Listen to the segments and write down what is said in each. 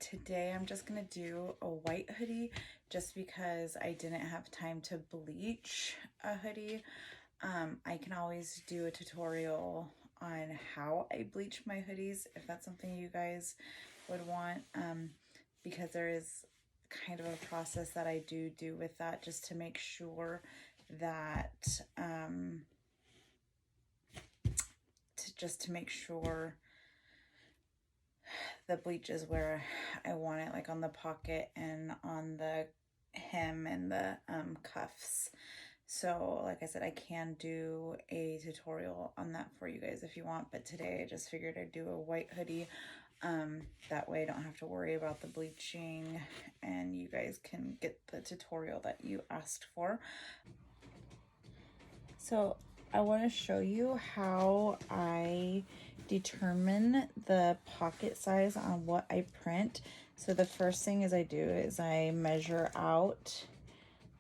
Today I'm just gonna do a white hoodie just because I didn't have time to bleach a hoodie. I can always do a tutorial on how I bleach my hoodies if that's something you guys would want, because there is kind of a process that I do with that just to make sure that to make sure the bleach is where I want it, like on the pocket and on the hem and the cuffs. So like I said, I can do a tutorial on that for you guys if you want, but today I just figured I'd do a white hoodie. That way I don't have to worry about the bleaching and you guys can get the tutorial that you asked for. So I want to show you how I determine the pocket size on what I print. So the first thing I do is I measure out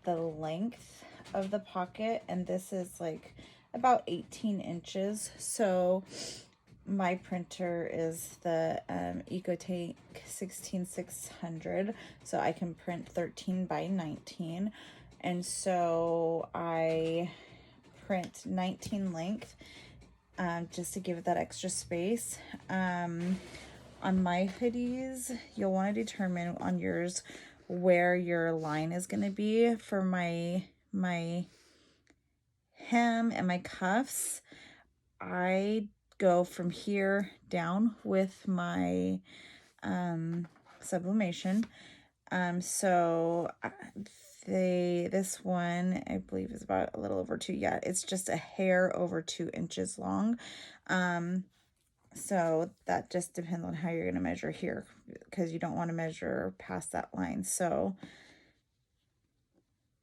the length of the pocket, and this is like about 18 inches. So my printer is the EcoTank 16600, so I can print 13 by 19, and so I print 19 length just to give it that extra space. On my hoodies, you'll want to determine on yours where your line is going to be. For my hem and my cuffs, I go from here down with my sublimation. So this one I believe is about a little over 2. Yeah, it's just a hair over 2 inches long. So that just depends on how you're going to measure here, because you don't want to measure past that line. So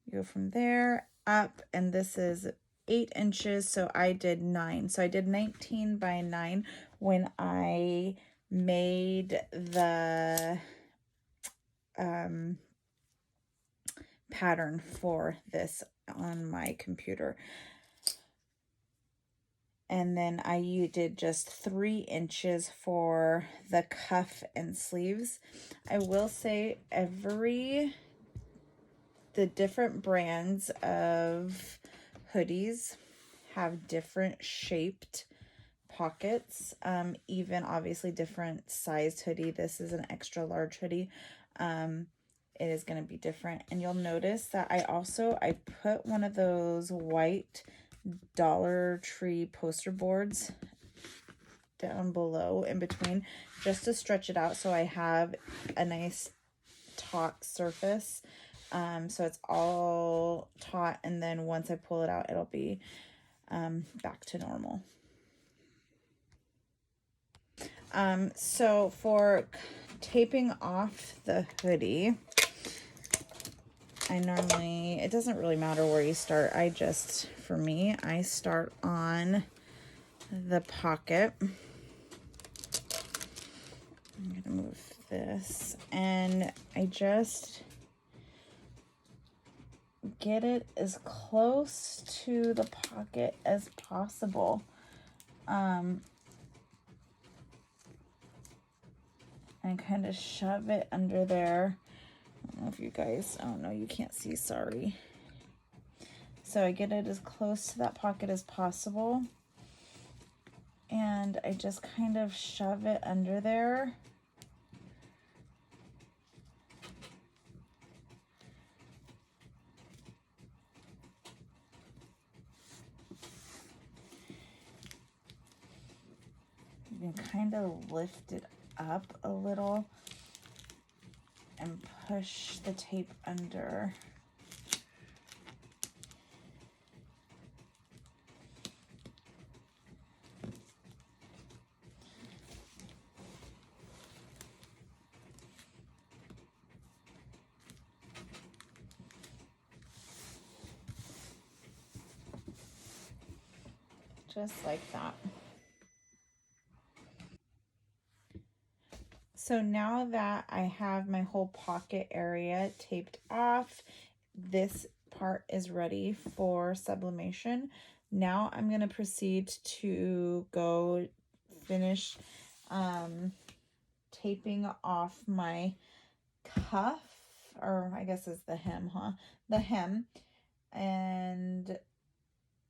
you go from there up, and this is 8 inches, so I did 9. So I did 19 by 9 when I made the pattern for this on my computer. And then I did just 3 inches for the cuff and sleeves. I will say the different brands of hoodies have different shaped pockets, even obviously different sized hoodie. This is an extra large hoodie. It is going to be different, and you'll notice that I put one of those white Dollar Tree poster boards down below in between just to stretch it out so I have a nice taut surface. So it's all taut, and then once I pull it out, it'll be back to normal. So for taping off the hoodie, it doesn't really matter where you start. For me, I start on the pocket. I'm gonna move this, and I just get it as close to the pocket as possible. And kind of shove it under there. I don't know if you guys, oh no, you can't see, sorry. So I get it as close to that pocket as possible, and I just kind of shove it under there. You can kind of lift it up a little and push the tape under. Just like that. So now that I have my whole pocket area taped off, this part is ready for sublimation. Now I'm going to proceed to go finish taping off my cuff, or I guess it's the hem, the hem. And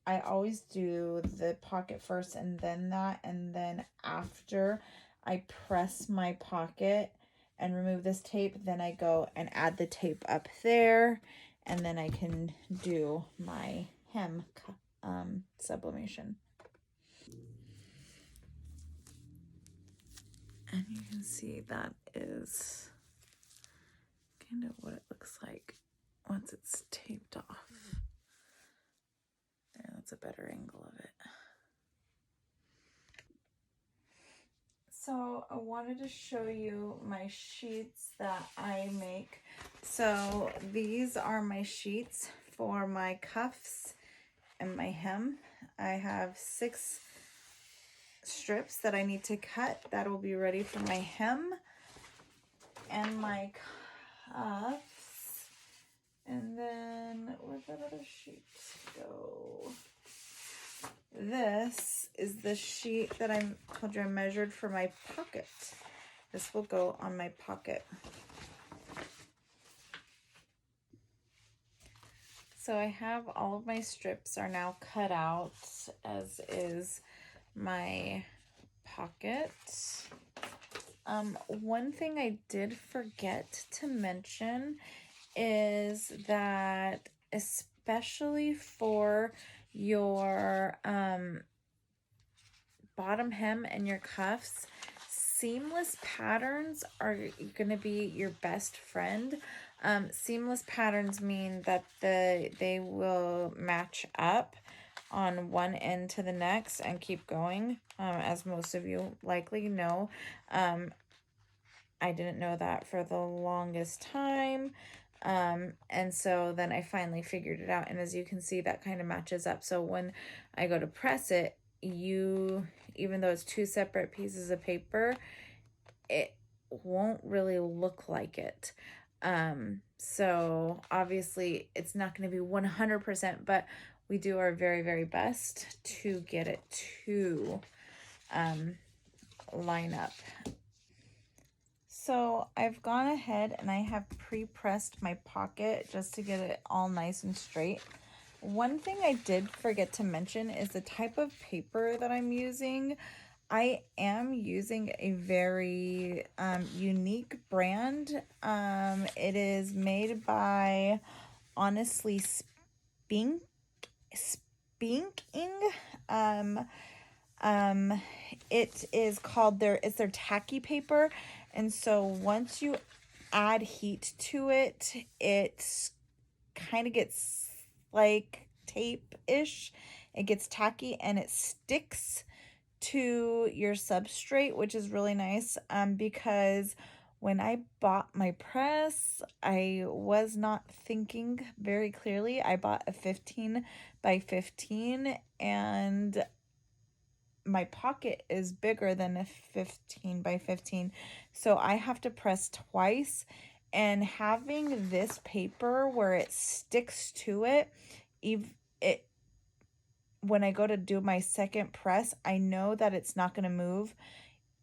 I always do the pocket first and then that, and then after I press my pocket and remove this tape, then I go and add the tape up there, and then I can do my hem sublimation. And you can see that is kind of what it looks like once it's taped off. There, that's a better angle of it. So I wanted to show you my sheets that I make. So these are my sheets for my cuffs and my hem. I have 6 strips that I need to cut. That will be ready for my hem and my cuffs. And then where'd that other sheet go? This is the sheet that I told you I measured for my pocket. This will go on my pocket. So I have all of my strips are now cut out, as is my pocket. One thing I did forget to mention is that, especially for your bottom hem and your cuffs, seamless patterns are going to be your best friend. Seamless patterns mean that they will match up on one end to the next and keep going, as most of you likely know. I didn't know that for the longest time. And so then I finally figured it out. And as you can see, that kind of matches up. So when I go to press it, even though it's 2 separate pieces of paper, it won't really look like it. So obviously it's not going to be 100%, but we do our very, very best to get it to line up. So I've gone ahead and I have pre-pressed my pocket just to get it all nice and straight. One thing I did forget to mention is the type of paper that I'm using. I am using a very unique brand. It is made by Honestly SpINKing. It is called it's their tacky paper. And so once you add heat to it, it kind of gets like tape-ish. It gets tacky and it sticks to your substrate, which is really nice, because when I bought my press, I was not thinking very clearly. I bought a 15 by 15, and my pocket is bigger than a 15 by 15, so I have to press twice. And having this paper where it sticks to it, when I go to do my second press, I know that it's not going to move.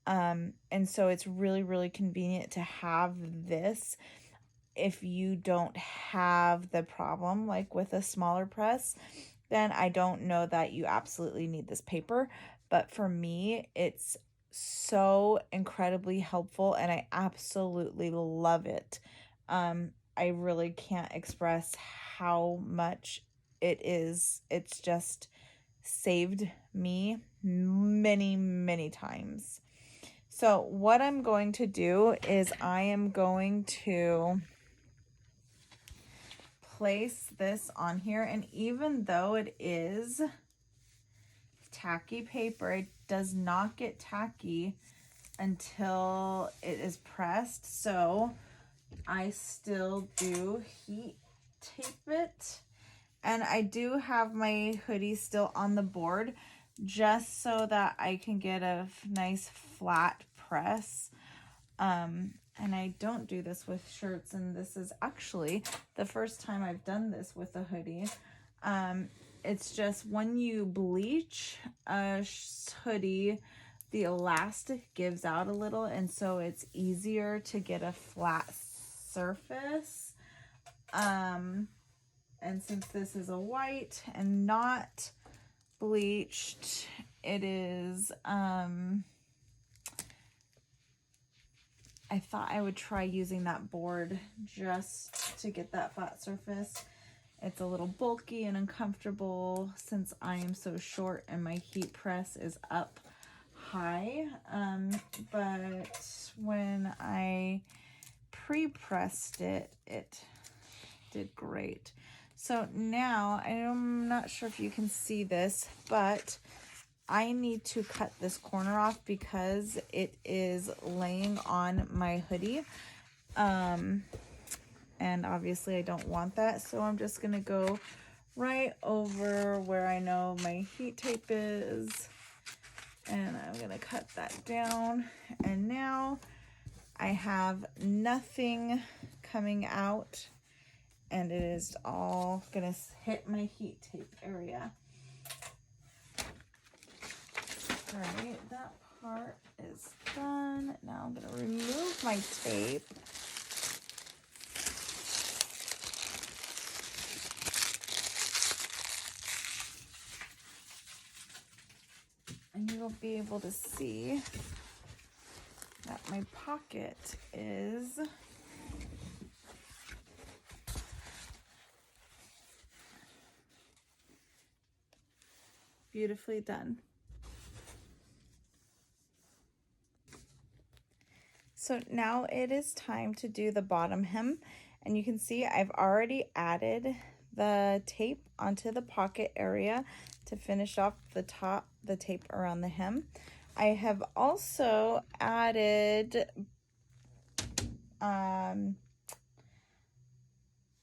And so it's really, really convenient to have this if you don't have the problem like with a smaller press. Then I don't know that you absolutely need this paper. But for me, it's so incredibly helpful and I absolutely love it. I really can't express how much it is. It's just saved me many, many times. So what I'm going to do is I am going to place this on here, and even though it is tacky paper, it does not get tacky until it is pressed. So I still do heat tape it, and I do have my hoodie still on the board just so that I can get a nice flat press. And I don't do this with shirts, and this is actually the first time I've done this with a hoodie. It's just when you bleach a hoodie, the elastic gives out a little, and so it's easier to get a flat surface. And since this is a white and not bleached, it is, I thought I would try using that board just to get that flat surface. It's a little bulky and uncomfortable since I am so short and my heat press is up high. But when I pre-pressed it, it did great. So now, I'm not sure if you can see this, but I need to cut this corner off because it is laying on my hoodie. And obviously I don't want that, so I'm just gonna go right over where I know my heat tape is, and I'm gonna cut that down. And now I have nothing coming out, and it is all gonna hit my heat tape area. All right, that part is done. Now I'm gonna remove my tape. And you'll be able to see that my pocket is beautifully done. So now it is time to do the bottom hem, and you can see I've already added the tape onto the pocket area to finish off the tape around the hem. I have also added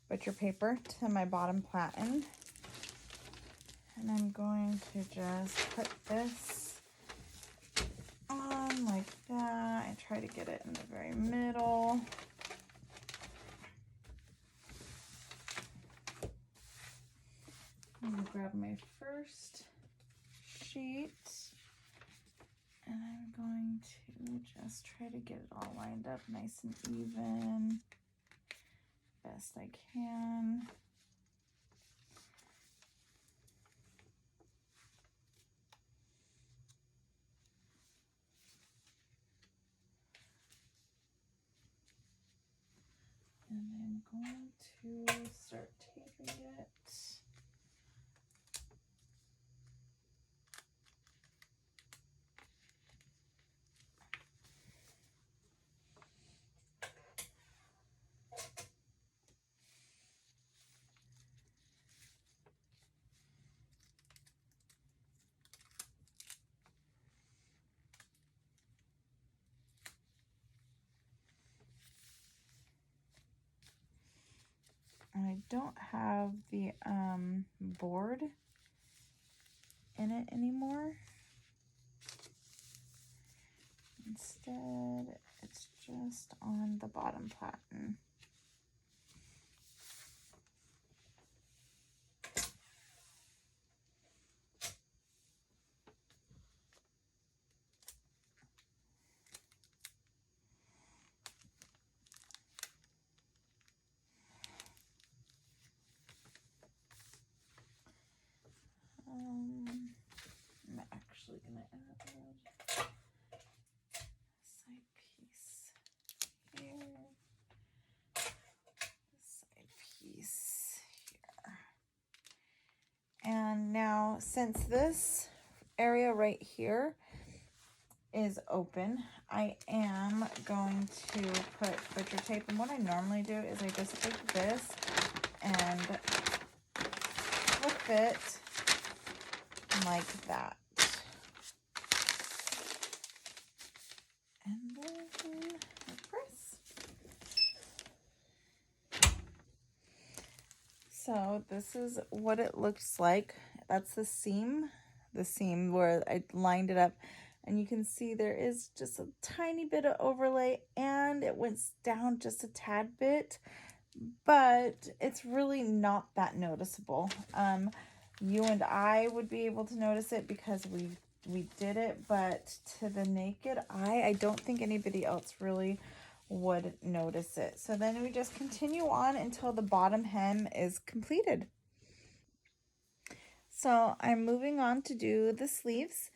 butcher paper to my bottom platen, and I'm going to just put this on like that. I try to get it in the very middle. I'm going to grab my first sheet, and I'm going to just try to get it all lined up nice and even, best I can. And I'm going to start taping it. I don't have the board in it anymore. Instead, it's just on the bottom platen. I'm actually going to add a side piece here, side piece here. And now, since this area right here is open, I am going to put butcher tape. And what I normally do is I just take this and flip it like that. And then press. So this is what it looks like. That's the seam where I lined it up. And you can see there is just a tiny bit of overlay, and it went down just a tad bit, but it's really not that noticeable. You and I would be able to notice it because we we did it, but to the naked eye, I don't think anybody else really would notice it. So then we just continue on until the bottom hem is completed. So I'm moving on to do the sleeves,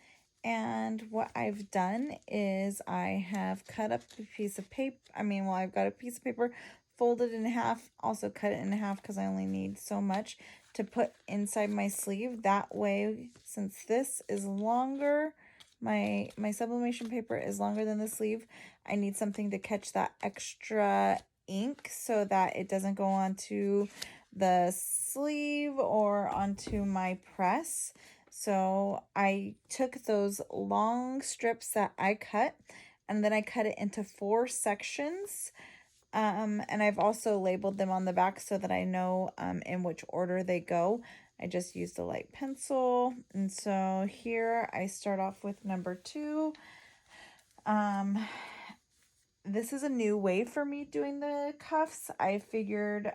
and what I've done is I have cut up a piece of paper. I've got a piece of paper, folded in half, also cut it in half because I only need so much to put inside my sleeve. That way, since this is longer, my sublimation paper is longer than the sleeve, I need something to catch that extra ink so that it doesn't go onto the sleeve or onto my press. So I took those long strips that I cut, and then I cut it into 4 sections. And I've also labeled them on the back so that I know in which order they go. I just used a light pencil. And so here I start off with number 2. This is a new way for me doing the cuffs. I figured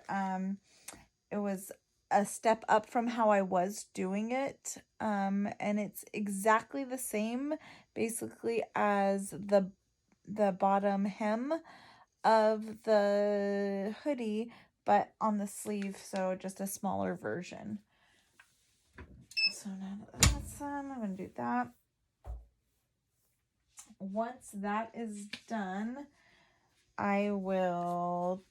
it was a step up from how I was doing it. And it's exactly the same basically as the bottom hem of the hoodie, but on the sleeve, so just a smaller version. So now that that's done, I'm going to do that. Once that is done, I will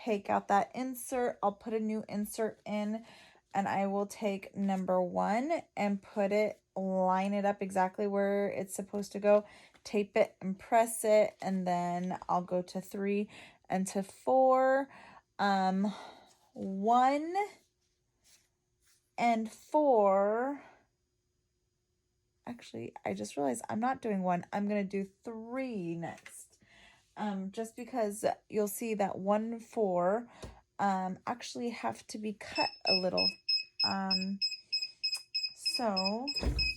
take out that insert. I'll put a new insert in, and I will take number 1 and put it, line it up exactly where it's supposed to go, tape it and press it, and then I'll go to 3 and to 4. 1 and 4. Actually, I just realized I'm not doing 1. I'm going to do 3 next. Just because you'll see that 1 and 4 actually have to be cut a little. So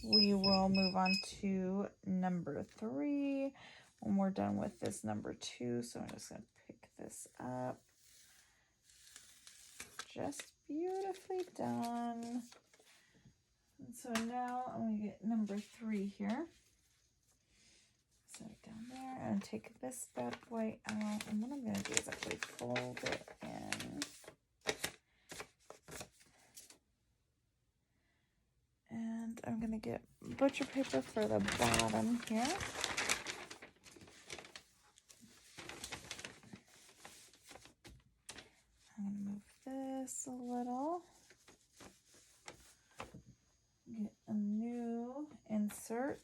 we will move on to number 3 when we're done with this number 2. So I'm just going to pick this up. Just beautifully done. And so now I'm going to get number 3 here. Set it down there and take this bad boy out. And what I'm going to do is actually fold it in. And I'm going to get butcher paper for the bottom here. I'm going to move this a little. Get a new insert.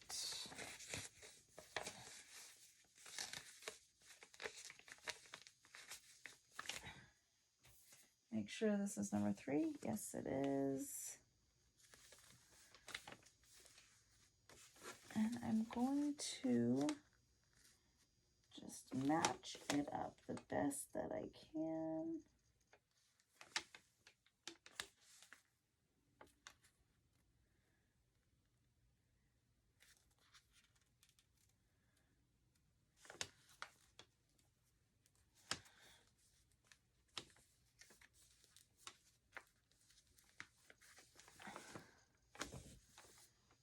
Make sure this is number 3. Yes, it is. And I'm going to just match it up the best that I can.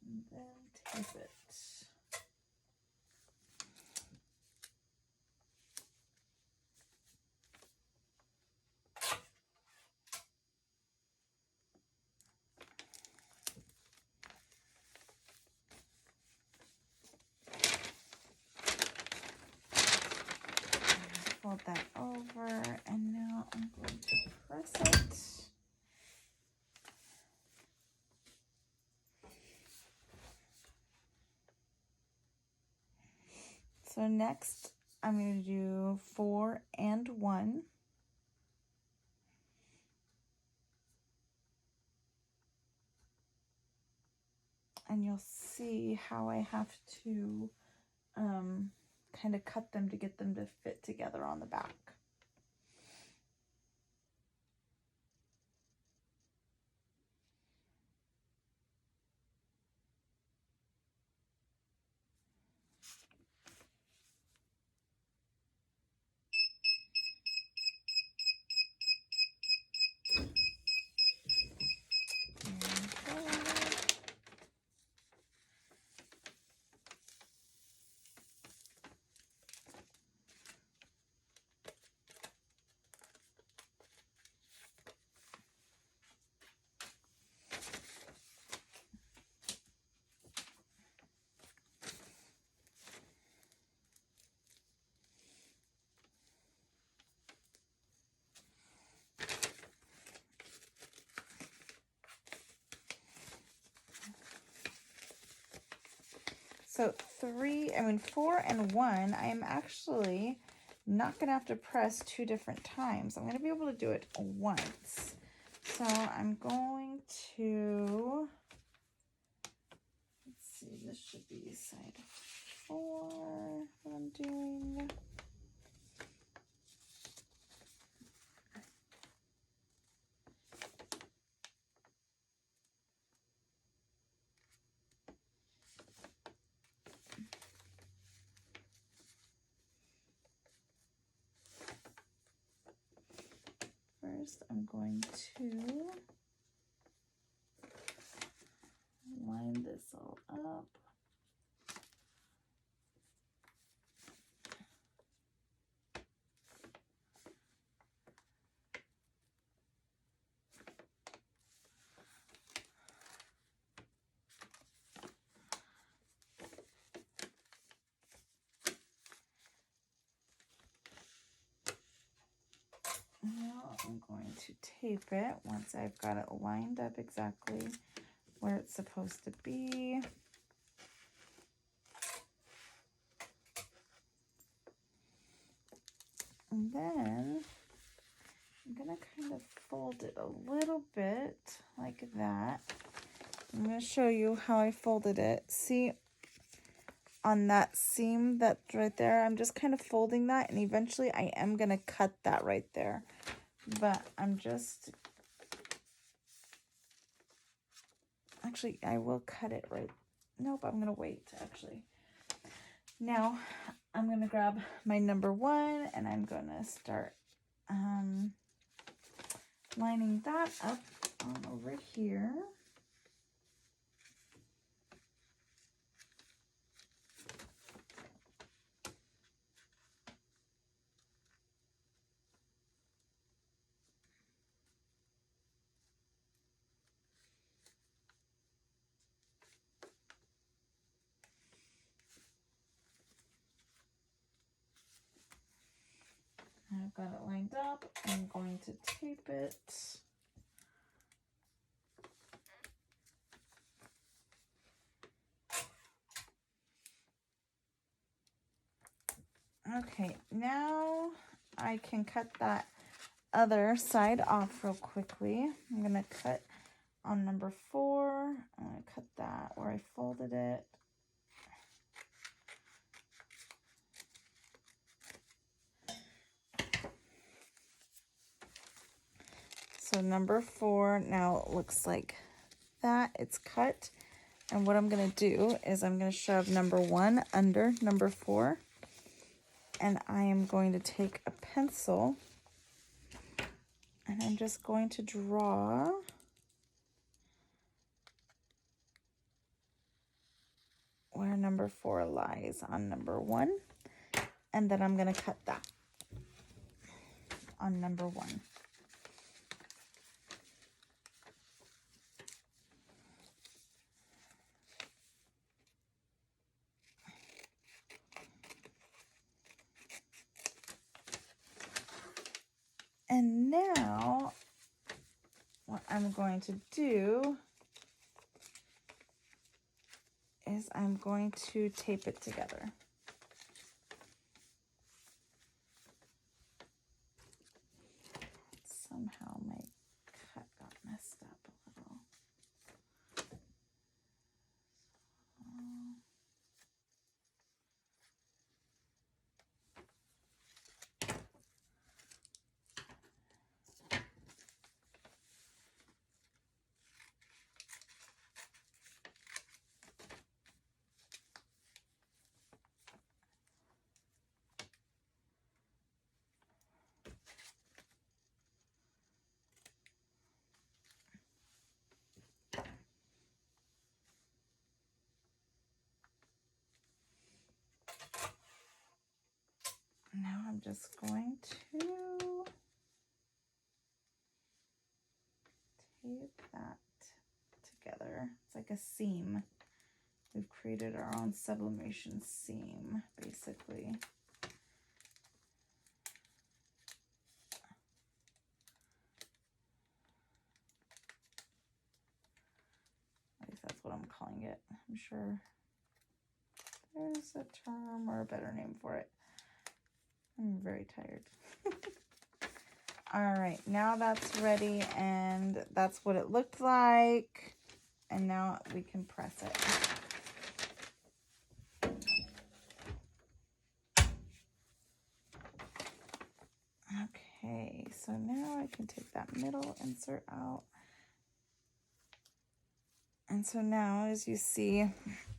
And then tape it. Fold that over, and now I'm going to press it. So next, I'm going to do 4 and 1. And you'll see how I have to kind of cut them to get them to fit together on the back. So 4 and 1, I am actually not going to have to press 2 different times. I'm going to be able to do it once. So I'm going to, let's see, this should be side 4, what I'm doing. First, I'm going to line this all up. Now I'm going to tape it once I've got it lined up exactly where it's supposed to be. And then I'm going to kind of fold it a little bit like that. I'm going to show you how I folded it. See, on that seam that's right there, I'm just kind of folding that, and eventually I am going to cut that right there. But I'm just, actually, I will cut it right. Nope, I'm going to wait, actually. Now, I'm going to grab my number 1, and I'm going to start lining that up on over here. I've got it lined up. I'm going to tape it. Okay, now I can cut that other side off real quickly. I'm going to cut on number 4. I'm going to cut that where I folded it. So number 4 now it looks like that. It's cut. And what I'm going to do is I'm going to shove number 1 under number 4. And I am going to take a pencil and I'm just going to draw where number 4 lies on number 1. And then I'm going to cut that on number 1. And now what I'm going to do is I'm going to tape it together. Somehow my cut got messed up a little. Now I'm just going to tape that together. It's like a seam. We've created our own sublimation seam, basically. At least that's what I'm calling it. I'm sure There's a term or a better name for it. I'm very tired. All right, now that's ready, and that's what it looked like. And now we can press it. Okay, so now I can take that middle insert out. And so now, as you see,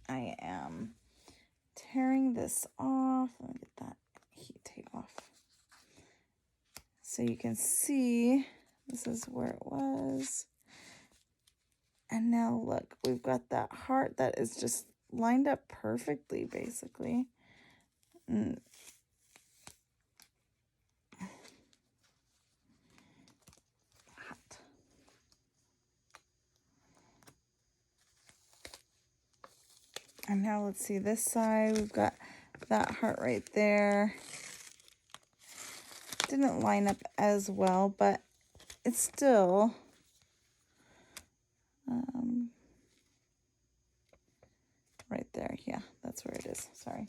I am tearing this off. Let me get that heat tape off. So you can see this is where it was. And now look, we've got that heart that is just lined up perfectly, basically. And And now let's see this side. We've got that heart right there. Didn't line up as well, but it's still right there. Yeah, that's where it is. Sorry.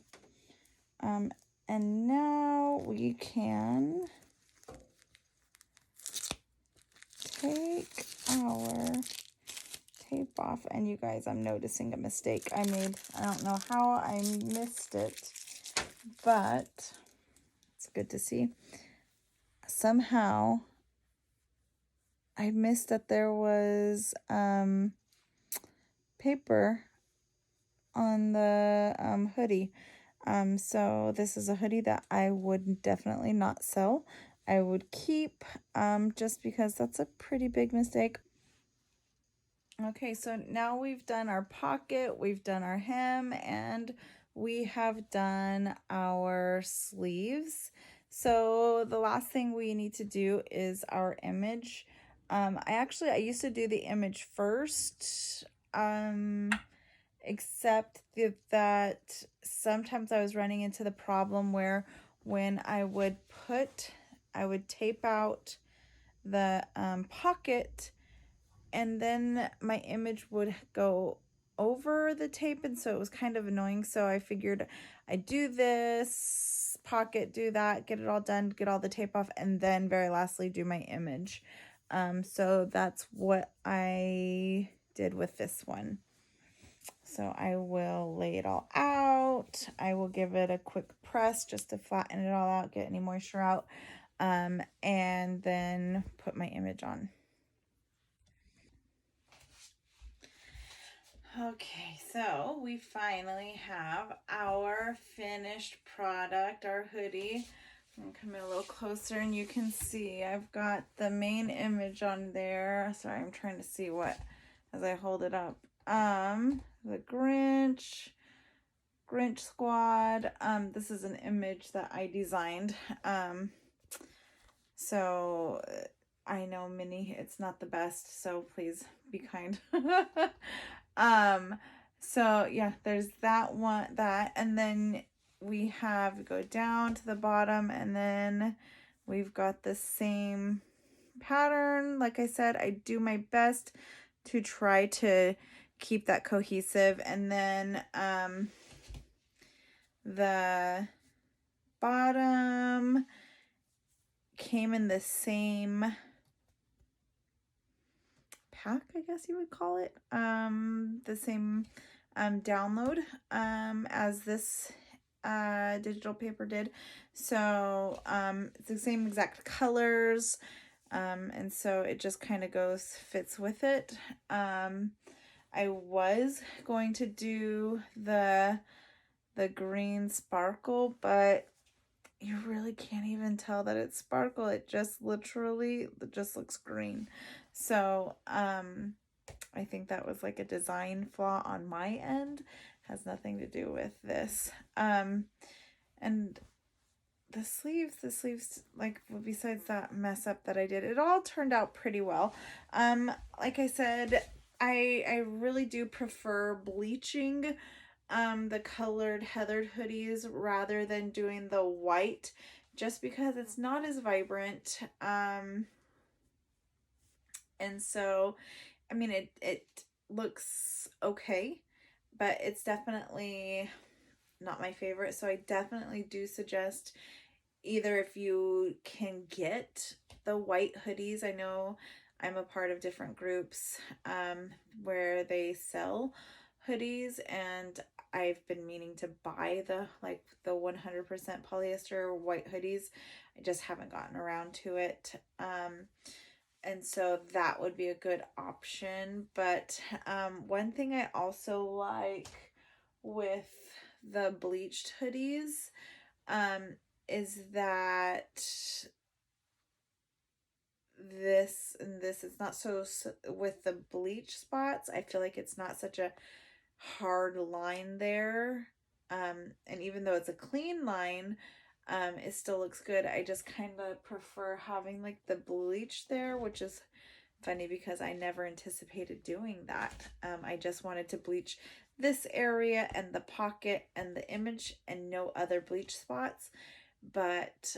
And now we can take our tape off. And you guys, I'm noticing a mistake I made. I don't know how I missed it, but it's good to see. Somehow I missed that there was paper on the hoodie. So this is a hoodie that I would definitely not sell. I would keep just because that's a pretty big mistake. Okay, so now we've done our pocket, we've done our hem, and we have done our sleeves. So the last thing we need to do is our image. I used to do the image first, except that sometimes I was running into the problem where when I would tape out the pocket, and then my image would go over the tape, and so it was kind of annoying. So I figured I'd do this pocket, do that, get it all done, get all the tape off, and then very lastly do my image. So that's what I did with this one. So I will lay it all out. I will give it a quick press just to flatten it all out, get any moisture out, and then put my image on. Okay, so we finally have our finished product, our hoodie. I'm gonna come in a little closer and you can see I've got the main image on there. Sorry, I'm trying to see what as I hold it up. The Grinch Squad. This is an image that I designed. So I know, Minnie, it's not the best, so please be kind. So yeah, there's that one, and then we go down to the bottom, and then we've got the same pattern. Like I said, I do my best to try to keep that cohesive, and then the bottom came in the same pack, I guess you would call it, the same download as this digital paper did. So it's the same exact colors, and so it just kind of fits with it. I was going to do the green sparkle, but you really can't even tell that it's sparkle. It just looks green. So I think that was like a design flaw on my end. Has nothing to do with this. And the sleeves, like, besides that mess up that I did, it all turned out pretty well. Like I said, I really do prefer bleaching the colored heathered hoodies rather than doing the white, just because it's not as vibrant. And so, I mean, it looks okay, but it's definitely not my favorite. So I definitely do suggest either if you can get the white hoodies. I know I'm a part of different groups where they sell hoodies, and I've been meaning to buy the 100% polyester white hoodies. I just haven't gotten around to it. And so that would be a good option. But one thing I also like with the bleached hoodies is that this is not so, with the bleach spots, I feel like it's not such a hard line there. And even though it's a clean line, it still looks good. I just kind of prefer having like the bleach there, which is funny because I never anticipated doing that. I just wanted to bleach this area and the pocket and the image and no other bleach spots. But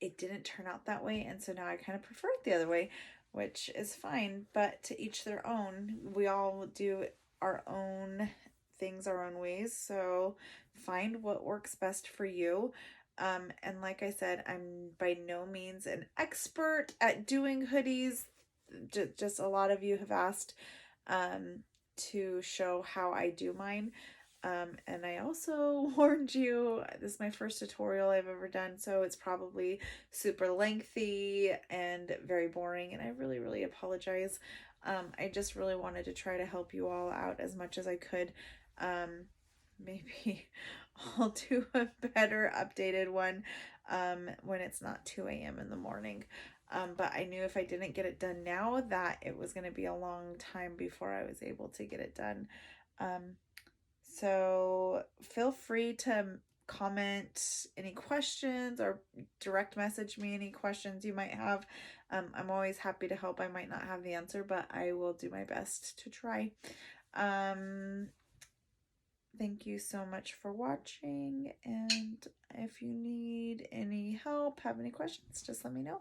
it didn't turn out that way, and so now I kind of prefer it the other way, which is fine, but to each their own. We all do our own things our own ways, so find what works best for you. And like I said, I'm by no means an expert at doing hoodies. Just a lot of you have asked to show how I do mine. And I also warned you, this is my first tutorial I've ever done, so it's probably super lengthy and very boring, and I really, really apologize. I just really wanted to try to help you all out as much as I could. Maybe I'll do a better updated one when it's not 2 a.m. in the morning. But I knew if I didn't get it done now that it was going to be a long time before I was able to get it done. So feel free to comment any questions or direct message me any questions you might have. I'm always happy to help. I might not have the answer, but I will do my best to try. Thank you so much for watching, and if you need any help, have any questions, just let me know.